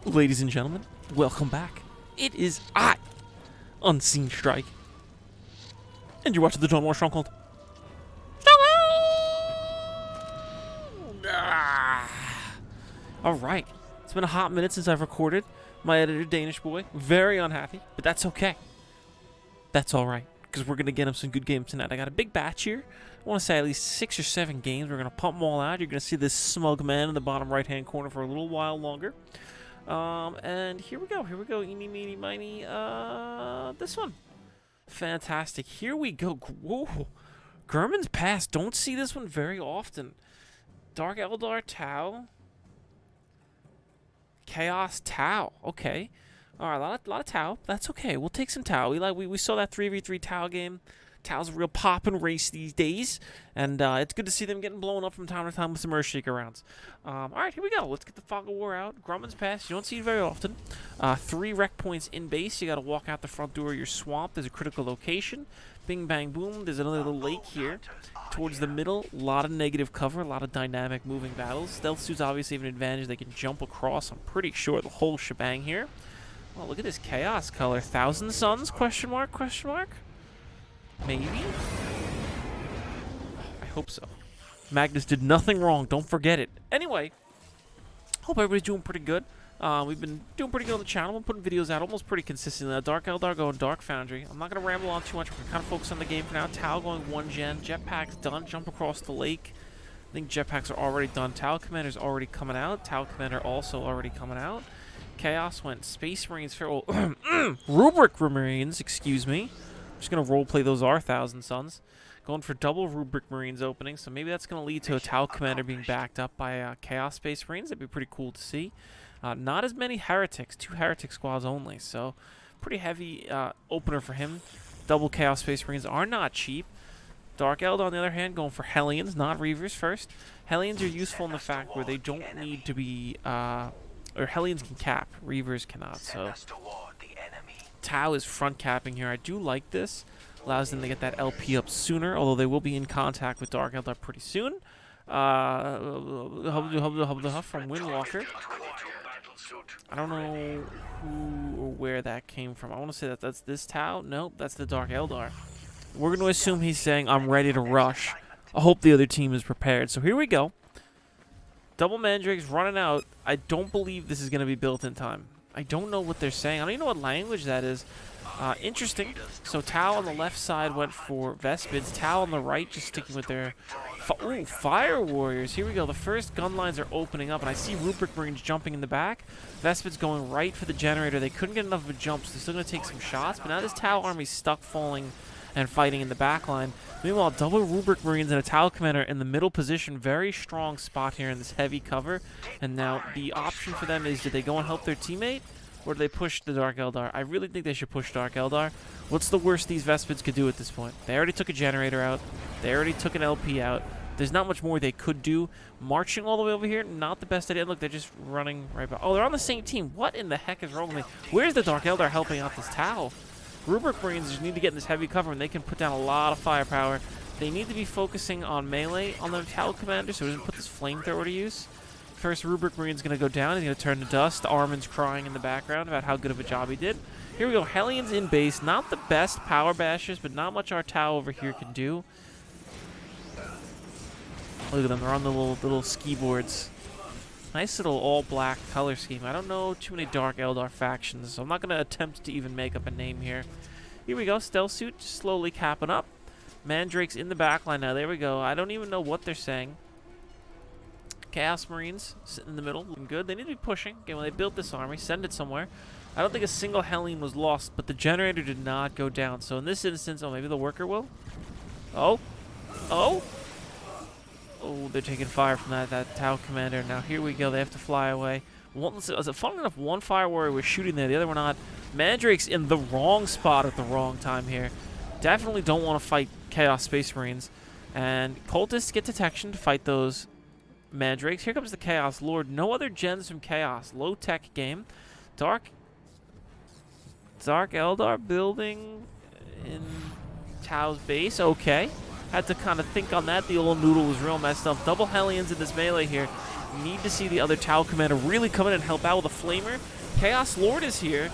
Ladies and gentlemen, welcome back. It is I, Unseen Strike, and you're watching the Dawn War Stronghold. Alright, it's been a hot minute since I've recorded. My editor, Danish boy, very unhappy, but that's okay. That's alright, because we're going to get him some good games tonight. I got a big batch here. I want to say at least 6 or 7 games. We're going to pump them all out. You're going to see this smug man in the bottom right-hand corner for a little while longer. And here we go. Eeny, meeny, miny. This one. Fantastic. Here we go. Whoa. German's Pass. Don't see this one very often. Dark Eldar Tau. Chaos Tau. Okay. Alright, a lot of Tau. That's okay. We'll take some Tau. We saw that 3v3 Tau game. Tau's a real poppin' race these days, and it's good to see them getting blown up from time to time with some Earthshaker rounds. Alright, here we go. Let's get the Fog of War out. Grumman's Pass, you don't see it very often. 3 rec points in base. You gotta walk out the front door of your swamp. There's a critical location. Bing, bang, boom. There's another little lake here. Towards the middle, a lot of negative cover, a lot of dynamic moving battles. Stealth suits obviously have an advantage. They can jump across, I'm pretty sure, the whole shebang here. Oh, look at this Chaos color. Thousand Suns, question mark, question mark? Maybe? I hope so. Magnus did nothing wrong. Don't forget it. Anyway, hope everybody's doing pretty good. We've been doing pretty good on the channel. We're putting videos out almost pretty consistently. Dark Eldar going Dark Foundry. I'm not going to ramble on too much. We're going to kind of focus on the game for now. Tau going 1 gen. Jetpack's done. Jump across the lake. I think jetpacks are already done. Tau Commander's already coming out. Tau Commander also already coming out. Chaos went Space Marines. Rubric Marines, excuse me. Just going to roleplay those Thousand Suns. Going for double Rubric Marines opening, so maybe that's going to lead to a Tau Commander being backed up by Chaos Space Marines. That'd be pretty cool to see. Not as many Heretics, 2 Heretic squads only, so pretty heavy opener for him. Double Chaos Space Marines are not cheap. Dark Eldar, on the other hand, going for Hellions, not Reavers first. Hellions are useful in the fact where they don't need to be, or Hellions can cap, Reavers cannot, so Tau is front capping here. I do like this. Allows them to get that LP up sooner, although they will be in contact with Dark Eldar pretty soon. From Windwalker. I don't know who or where that came from. I want to say that that's this Tau. Nope, that's the Dark Eldar. We're going to assume he's saying, I'm ready to rush. I hope the other team is prepared. So here we go. Double Mandrakes running out. I don't believe this is going to be built in time. I don't know what they're saying. I don't even know what language that is. Interesting. So Tau on the left side went for Vespids. Tau on the right just sticking with their... Fire Warriors. Here we go. The first gun lines are opening up, and I see Rubric Marines jumping in the back. Vespids going right for the generator. They couldn't get enough of a jump, so they're still going to take some shots. But now this Tau army's stuck falling and fighting in the back line. Meanwhile, double Rubric Marines and a Tau Commander in the middle position. Very strong spot here in this heavy cover. And now the option for them is, do they go and help their teammate? Or do they push the Dark Eldar? I really think they should push Dark Eldar. What's the worst these Vespids could do at this point? They already took a generator out. They already took an LP out. There's not much more they could do. Marching all the way over here, not the best idea. Look, they're just running right by. Oh, they're on the same team. What in the heck is wrong with me? Where's the Dark Eldar helping out this Tau? Rubric Marines just need to get in this heavy cover, and they can put down a lot of firepower. They need to be focusing on melee on the Tau Commander, so he doesn't put this flamethrower to use. First Rubric Marine's going to go down. He's going to turn to dust. Armin's crying in the background about how good of a job he did. Here we go. Hellions in base. Not the best power bashers, but not much our Tau over here can do. Look at them. They're on the little ski boards. Nice little all-black color scheme. I don't know too many Dark Eldar factions, so I'm not going to attempt to even make up a name here. Here we go. Stealth suit just slowly capping up. Mandrake's in the backline now. There we go. I don't even know what they're saying. Chaos Marines sitting in the middle, looking good. They need to be pushing. Okay, when they build this army, send it somewhere. I don't think a single Hellion was lost, but the generator did not go down. So in this instance, oh, maybe the worker will? Oh, they're taking fire from that Tau Commander. Now here we go. They have to fly away. Funny enough, one Fire Warrior was shooting there, the other one not. Mandrake's in the wrong spot at the wrong time here. Definitely don't want to fight Chaos Space Marines. And Cultists get detection to fight those Mandrakes. Here comes the Chaos Lord. No other gens from Chaos. Low-tech game. Dark Eldar building in Tau's base. Okay. Had to kind of think on that. The old noodle was real messed up. Double Hellions in this melee here. Need to see the other Tau Commander really come in and help out with a Flamer. Chaos Lord is here.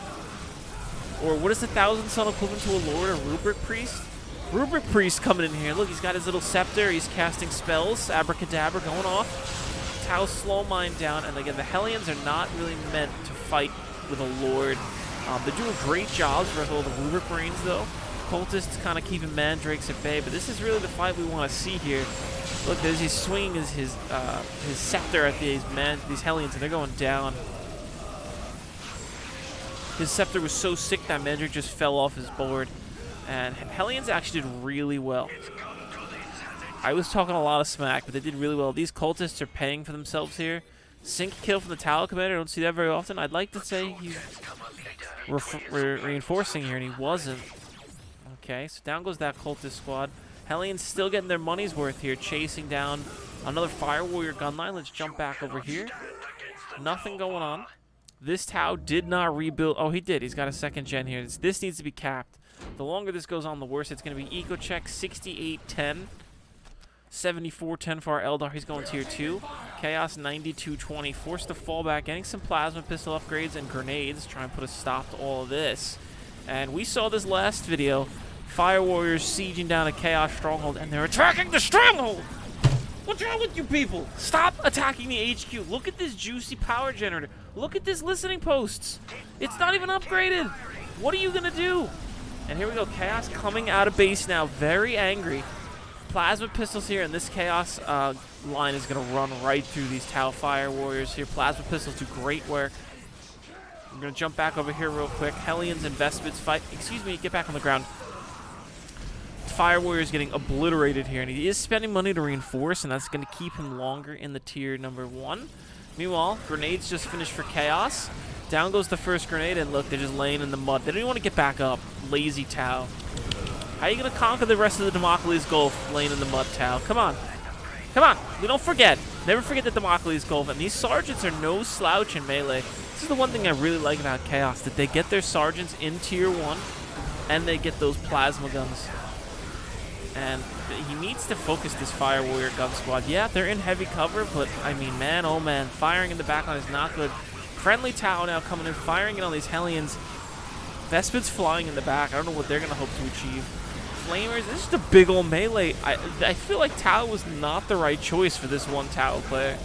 Or what is the 1,000 Sun equivalent to a Lord? A Rubric Priest? Rubric Priest coming in here. Look, he's got his little scepter. He's casting spells. Abracadabra going off. Tau slow mine down. And again, the Hellions are not really meant to fight with a Lord. They're doing great jobs for all the Rubric Marines, though. Cultists kind of keeping Mandrakes at bay. But this is really the fight we want to see here. Look, there's he's swinging his scepter at these Hellions, and they're going down. His scepter was so sick that Mandrake just fell off his board. And Hellions actually did really well. I was talking a lot of smack, but they did really well. These cultists are paying for themselves here. Sync kill from the Tau Commander. I don't see that very often. I'd like to say he's reinforcing here, and he wasn't. Okay, so down goes that cultist squad. Hellions still getting their money's worth here, chasing down another Fire Warrior gunline. Let's jump back over here. Nothing going on. This Tau did not rebuild. Oh, he did. He's got a second gen here. This needs to be capped. The longer this goes on, the worse it's going to be. Eco check 68-10. 74-10 for our Eldar. He's going tier 2. Chaos 92-20. Forced to fall back. Getting some plasma pistol upgrades and grenades. Try and put a stop to all of this. And we saw this last video. Fire Warriors sieging down a Chaos stronghold. And they're attacking the stronghold! What's wrong with you people? Stop attacking the HQ. Look at this juicy power generator. Look at this listening posts. It's not even upgraded. What are you going to do? And here we go. Chaos coming out of base now. Very angry. Plasma pistols here. And this Chaos line is going to run right through these Tau Fire Warriors here. Plasma pistols do great work. I'm going to jump back over here real quick. Hellions and Vespids fight. Excuse me. Get back on the ground. Fire Warrior's getting obliterated here, and he is spending money to reinforce, and that's going to keep him longer in the tier number 1. Meanwhile, grenades just finished for Chaos. Down goes the first grenade, and look, they're just laying in the mud. They don't even want to get back up. Lazy Tau. How are you going to conquer the rest of the Damocles Gulf laying in the mud, Tau? Come on. Come on. We don't forget. Never forget the Damocles Gulf, and these sergeants are no slouch in melee. This is the one thing I really like about Chaos, that they get their sergeants in tier 1, and they get those plasma guns. And he needs to focus this Fire Warrior gun squad. Yeah, they're in heavy cover, but, I mean, man, oh man, firing in the backline is not good. Friendly Tau now coming in, firing in on these Hellions. Vespid's flying in the back. I don't know what they're going to hope to achieve. Flamers, this is just a big old melee. I feel like Tau was not the right choice for this one Tau player.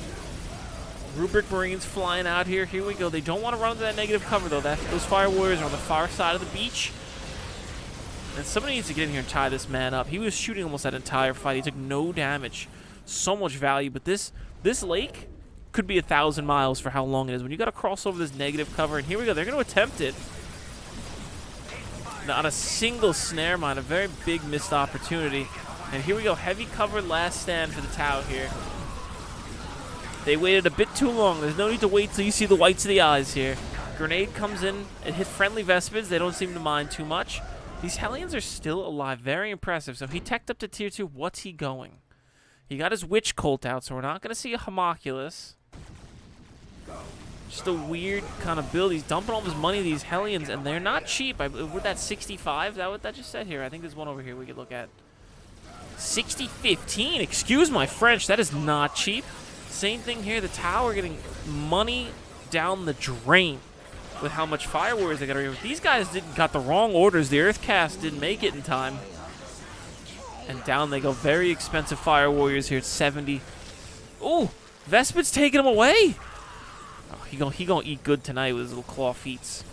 Rubric Marines flying out here. Here we go. They don't want to run into that negative cover, though. Those Fire Warriors are on the far side of the beach. And somebody needs to get in here and tie this man up. He was shooting almost that entire fight. He took no damage. So much value. But this lake could be 1,000 miles for how long it is. When you got to cross over this negative cover. And here we go. They're going to attempt it. Not a single snare mine. A very big missed opportunity. And here we go. Heavy cover last stand for the Tau here. They waited a bit too long. There's no need to wait till you see the whites of the eyes here. Grenade comes in. It hit friendly Vespids. They don't seem to mind too much. These Hellions are still alive. Very impressive. So he teched up to tier 2. What's he going? He got his Witch Cult out, so we're not going to see a Homunculus. Just a weird kind of build. He's dumping all his money to these Hellions, and they're not cheap. With that 65, is that what that just said here? I think there's one over here we could look at. 60-15. Excuse my French. That is not cheap. Same thing here. The Tau are getting money down the drain with how much Fire Warriors they got to remove. These guys got the wrong orders. The Earthcast didn't make it in time. And down they go. Very expensive Fire Warriors here at 70. Ooh, Vespid's taking him away. Oh, he gonna eat good tonight with his little claw feats.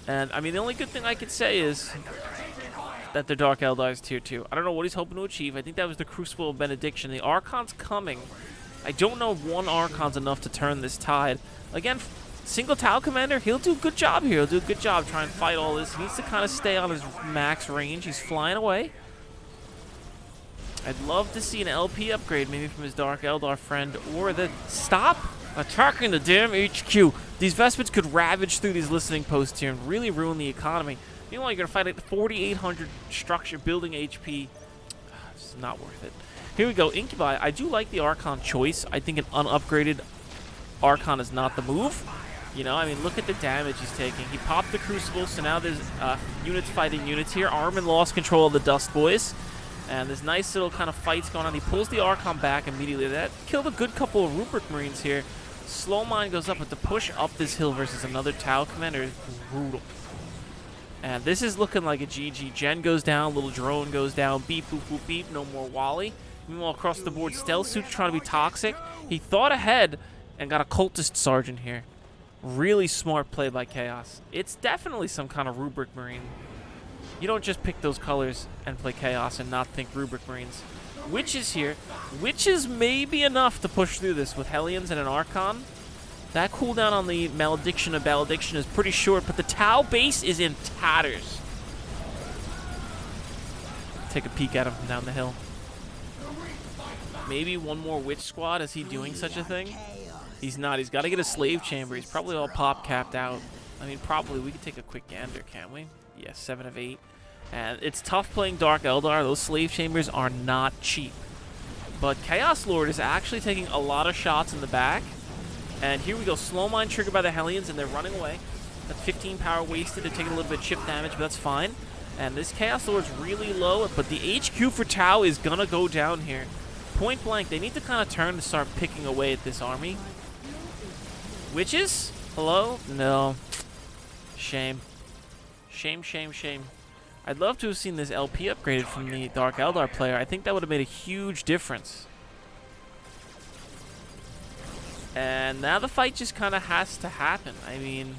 And, I mean, the only good thing I could say is that the Dark Eldar is tier 2. I don't know what he's hoping to achieve. I think that was the Crucible of Benediction. The Archon's coming. I don't know if one Archon's enough to turn this tide. Again, single Tau Commander, he'll do a good job here. He'll do a good job trying to fight all this. He needs to kind of stay on his max range. He's flying away. I'd love to see an LP upgrade, maybe from his Dark Eldar friend, or the... Stop attacking the damn HQ. These Vespids could ravage through these listening posts here and really ruin the economy. Meanwhile, you're going to fight at 4,800 structure building HP. It's not worth it. Here we go. Incubi. I do like the Archon choice. I think an unupgraded Archon is not the move. You know, I mean, look at the damage he's taking. He popped the Crucible, so now there's units fighting units here. Armin lost control of the Dust Boys. And this nice little kind of fight's going on. He pulls the Archon back immediately. That killed a good couple of Rubric Marines here. Slow Mine goes up, but the push up this hill versus another Tau commander is brutal. And this is looking like a GG. Gen goes down, little drone goes down, beep, boop, boop, beep, no more Wally. Meanwhile, across the board, Stealth Suit's trying to be toxic. He thought ahead and got a Cultist Sergeant here. Really smart play by Chaos. It's definitely some kind of Rubric Marine. You don't just pick those colors and play Chaos and not think Rubric Marines. Witches here. Witches may be enough to push through this with Hellions and an Archon. That cooldown on the Malediction of Valediction is pretty short, but the Tau base is in tatters. Take a peek at him from down the hill. Maybe one more Witch Squad. Is he doing such a thing? He's not. He's got to get a Slave Chamber. He's probably all pop capped out. I mean, probably. We could take a quick gander, can't we? Yeah, 7 of 8. And it's tough playing Dark Eldar. Those Slave Chambers are not cheap. But Chaos Lord is actually taking a lot of shots in the back. And here we go. Slow Mine triggered by the Hellions, and they're running away. That's 15 power wasted. They're taking a little bit of chip damage, but that's fine. And this Chaos Lord's really low, but the HQ for Tau is going to go down here. Point blank, they need to kind of turn to start picking away at this army. Witches? Hello? No. Shame. Shame, shame, shame. I'd love to have seen this LP upgraded from the Dark Eldar player. I think that would have made a huge difference. And now the fight just kind of has to happen. I mean,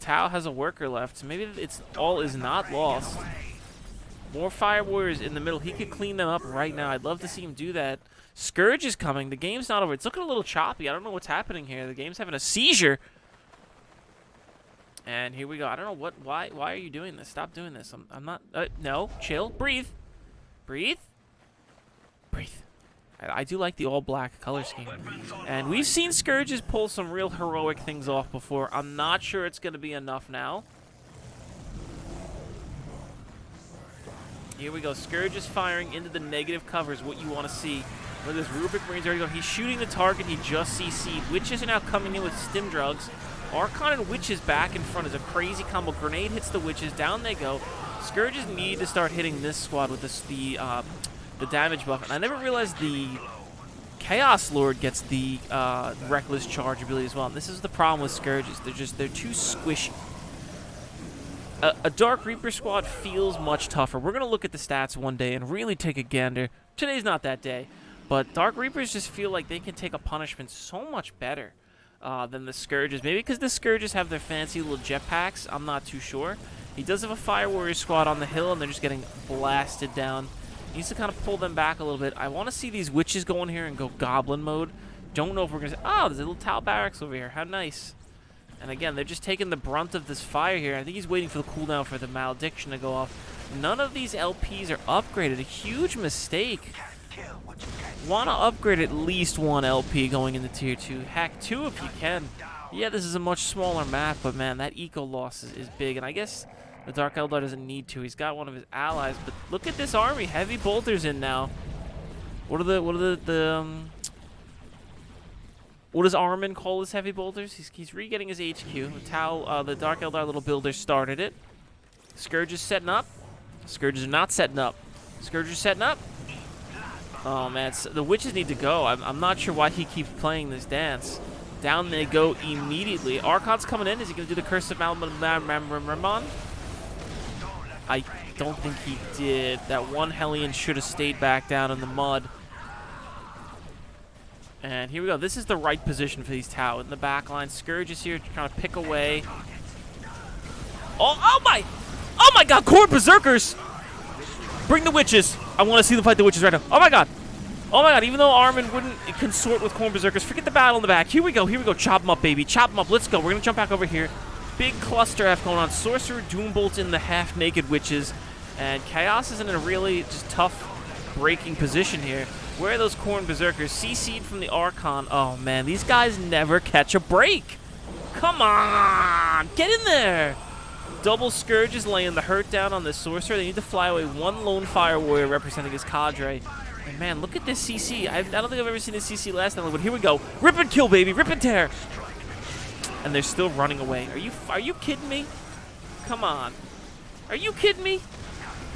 Tau has a worker left, so maybe it's all is not lost. More Fire Warriors in the middle. He could clean them up right now. I'd love to see him do that. Scourge is coming. The game's not over. It's looking a little choppy. I don't know what's happening here. The game's having a seizure. And here we go. I don't know what. Why are you doing this? Stop doing this. I'm not. No. Chill. Breathe. Breathe. Breathe. I do like the all-black color scheme. And we've seen Scourges pull some real heroic things off before. I'm not sure it's going to be enough now. Here we go. Scourge is firing into the negative covers, what you want to see. Look at this. Rubric Marine's already going. He's shooting the target he just CC'd. Witches are now coming in with stim drugs. Archon and Witches back in front is a crazy combo. Grenade hits the Witches. Down they go. Scourges need to start hitting this squad with the damage buff. And I never realized the Chaos Lord gets the Reckless Charge ability as well. And this is the problem with Scourges. They're too squishy. A Dark Reaper squad feels much tougher. We're going to look at the stats one day and really take a gander. Today's not that day. But Dark Reapers just feel like they can take a punishment so much better than the Scourges. Maybe because the Scourges have their fancy little jetpacks. I'm not too sure. He does have a Fire Warrior squad on the hill, and they're just getting blasted down. He needs to kind of pull them back a little bit. I want to see these Witches go in here and go Goblin mode. Don't know if we're going to... Oh, there's a little Tau Barracks over here. How nice. And again, they're just taking the brunt of this fire here. I think he's waiting for the cooldown for the Malediction to go off. None of these LPs are upgraded. A huge mistake. Want to upgrade at least one LP going into Tier 2. Heck, 2 if you can. Yeah, this is a much smaller map, but man, that eco loss is big. And I guess the Dark Eldar doesn't need to. He's got one of his allies. But look at this army. Heavy bolters in now. What does Armin call his heavy bolters? He's re-getting his HQ. The Dark Eldar little builder started it. Scourge is setting up. Scourges are not setting up. Scourge is setting up. Oh, man. The Witches need to go. I'm not sure why he keeps playing this dance. Down they go immediately. Archon's coming in. Is he going to do the Curse of Malmramon? I don't think he did. That one Hellion should have stayed back down in the mud. And here we go. This is the right position for these Tau. In the back line, Scourge is here trying to pick away. Oh my God, Khorne Berserkers! Bring the Witches. I want to see them fight the Witches right now. Oh my God. Oh my God, even though Armin wouldn't consort with Khorne Berserkers, forget the battle in the back. Here we go, Chop them up, baby. Chop them up. Let's go. We're going to jump back over here. Big cluster F going on. Sorcerer Doombolt in the half-naked Witches. And Chaos is in a really just tough breaking position here. Where are those Khorne Berserkers? CC'd from the Archon. Oh, man. These guys never catch a break. Come on. Get in there. Double Scourge is laying the hurt down on this Sorcerer. They need to fly away one lone Fire Warrior representing his cadre. And, man, look at this CC. I don't think I've ever seen this CC last time, but here we go. Rip and kill, baby. Rip and tear. And they're still running away. Are you kidding me? Come on. Are you kidding me?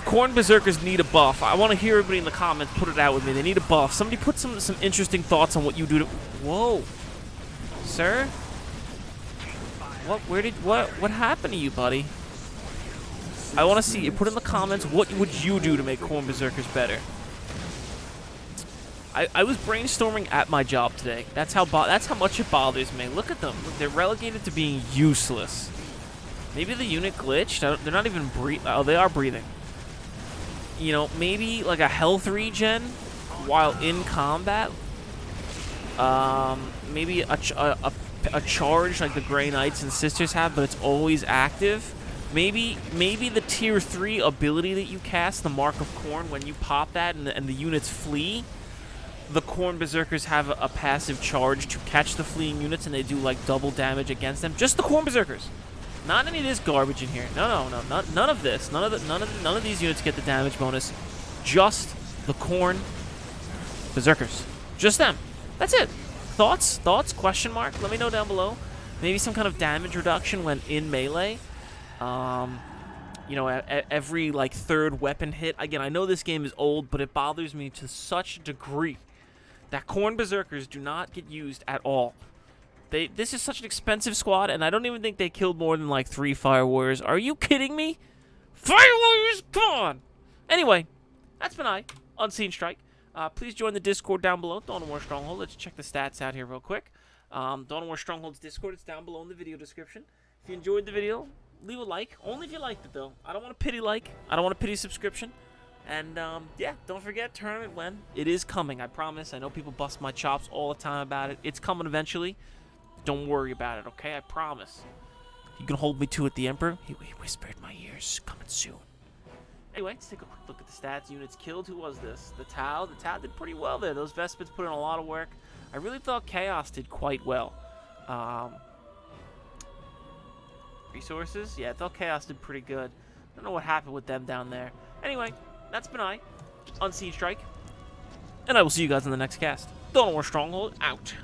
Khorne Berserkers need a buff. I want to hear everybody in the comments put it out with me. They need a buff. Somebody put some interesting thoughts on what you do to... Whoa. Sir? What happened to you, buddy? I want to see you. Put in the comments, what would you do to make Khorne Berserkers better? I was brainstorming at my job today. That's how much it bothers me. Look at them. Look, they're relegated to being useless. Maybe the unit glitched. They're not even breathing. Oh, they are breathing. You know, maybe like a health regen while in combat. Maybe a charge like the Grey Knights and Sisters have, but it's always active. Maybe the tier 3 ability that you cast, the Mark of Khorne, when you pop that and the units flee, the Khorne Berserkers have a passive charge to catch the fleeing units, and they do like double damage against them. Just the Khorne Berserkers. Not any of this garbage in here. No, none of this. None of these units get the damage bonus. Just the Khorne Berserkers. Just them. That's it. Thoughts? Question mark? Let me know down below. Maybe some kind of damage reduction when in melee. You know, every like third weapon hit. Again, I know this game is old, but it bothers me to such a degree that Khorne Berserkers do not get used at all. This is such an expensive squad, and I don't even think they killed more than like 3 Fire Warriors. Are you kidding me? Fire Warriors, come on! Anyway, that's been Unseen Strike. Please join the Discord down below, Dawn of War Stronghold. Let's check the stats out here real quick. Dawn of War Stronghold's Discord, it's down below in the video description. If you enjoyed the video, leave a like. Only if you liked it, though. I don't want a pity like. I don't want a pity subscription. And, yeah, don't forget, tournament when. It is coming, I promise. I know people bust my chops all the time about it. It's coming eventually. Don't worry about it, okay? I promise. You can hold me to it, the Emperor. He whispered in my ears. Coming soon. Anyway, let's take a quick look at the stats. Units killed. Who was this? The Tau. The Tau did pretty well there. Those Vespids put in a lot of work. I really thought Chaos did quite well. Resources? Yeah, I thought Chaos did pretty good. I don't know what happened with them down there. Anyway, that's been Unseen Strike. And I will see you guys in the next cast. Dawn of War Stronghold, out.